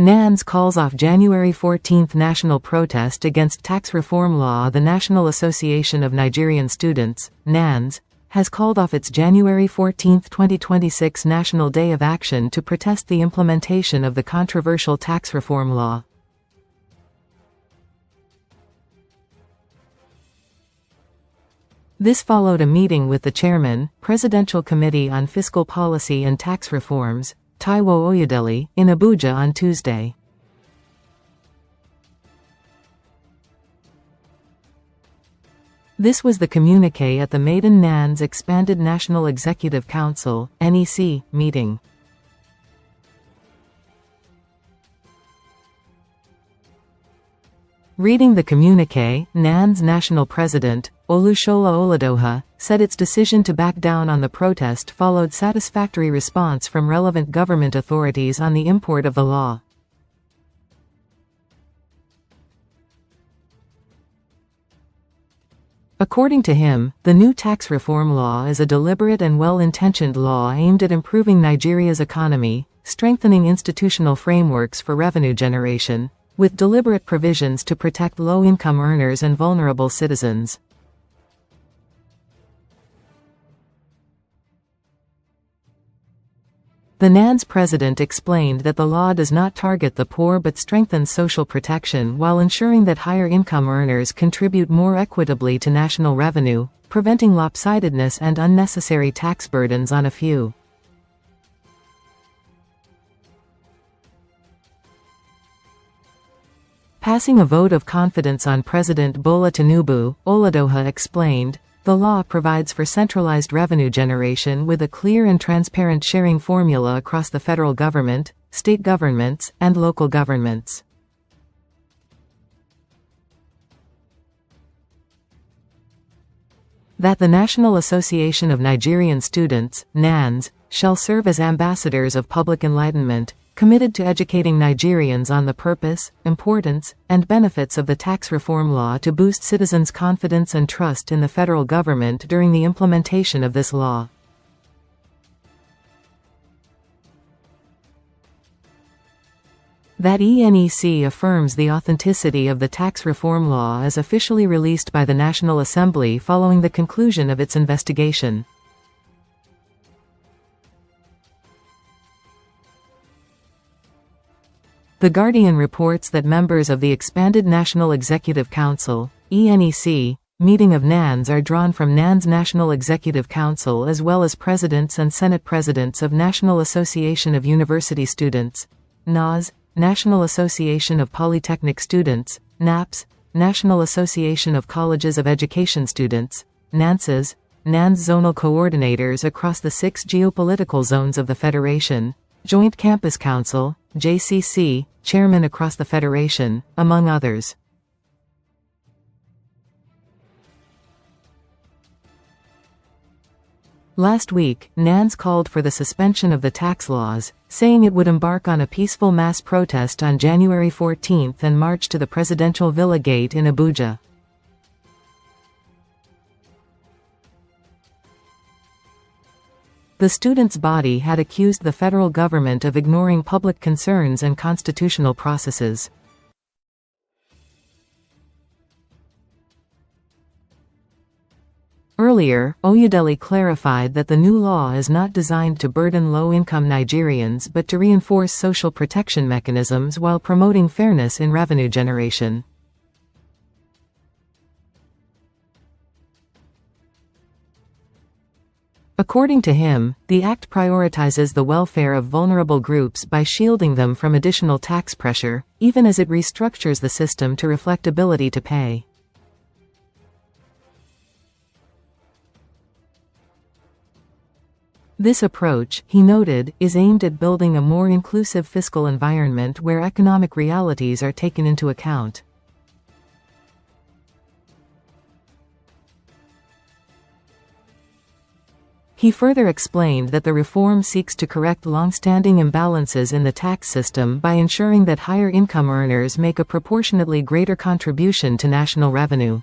NANS calls off January 14 national protest against tax reform law. The National Association of Nigerian Students, NANS, has called off its January 14, 2026 National Day of Action to protest the implementation of the controversial tax reform law. This followed a meeting with the Chairman, Presidential Committee on Fiscal Policy and Tax Reforms, Taiwo Oyedele, in Abuja on Tuesday. This was the communiqué at the maiden NANS Expanded National Executive Council (NEC) meeting. Reading the communiqué, NANS National President, Olushola Oladoja, said its decision to back down on the protest followed satisfactory response from relevant government authorities on the import of the law. According to him, the new tax reform law is a deliberate and well-intentioned law aimed at improving Nigeria's economy, strengthening institutional frameworks for revenue generation, with deliberate provisions to protect low-income earners and vulnerable citizens. The NANS president explained that the law does not target the poor but strengthens social protection while ensuring that higher-income earners contribute more equitably to national revenue, preventing lopsidedness and unnecessary tax burdens on a few. Passing a vote of confidence on President Bola Tinubu, Oladoja explained, the law provides for centralized revenue generation with a clear and transparent sharing formula across the federal government, state governments, and local governments. That the National Association of Nigerian Students, NANS, shall serve as ambassadors of public enlightenment, committed to educating Nigerians on the purpose, importance, and benefits of the tax reform law to boost citizens' confidence and trust in the federal government during the implementation of this law. That ENEC affirms the authenticity of the tax reform law as officially released by the National Assembly following the conclusion of its investigation. The Guardian reports that members of the Expanded National Executive Council, ENEC, meeting of NANS are drawn from NANS National Executive Council as well as presidents and Senate presidents of National Association of University Students, NAUS, National Association of Polytechnic Students, NAPS, National Association of Colleges of Education Students, NANCES, NANS Zonal Coordinators across the 6 geopolitical zones of the Federation, Joint Campus Council, JCC, Chairmen across the Federation, among others. Last week, NANS called for the suspension of the tax laws, saying it would embark on a peaceful mass protest on January 14 and march to the Presidential Villa Gate in Abuja. The students' body had accused the federal government of ignoring public concerns and constitutional processes. Earlier, Oyedele clarified that the new law is not designed to burden low-income Nigerians but to reinforce social protection mechanisms while promoting fairness in revenue generation. According to him, the Act prioritizes the welfare of vulnerable groups by shielding them from additional tax pressure, even as it restructures the system to reflect ability to pay. This approach, he noted, is aimed at building a more inclusive fiscal environment where economic realities are taken into account. He further explained that the reform seeks to correct long-standing imbalances in the tax system by ensuring that higher income earners make a proportionately greater contribution to national revenue.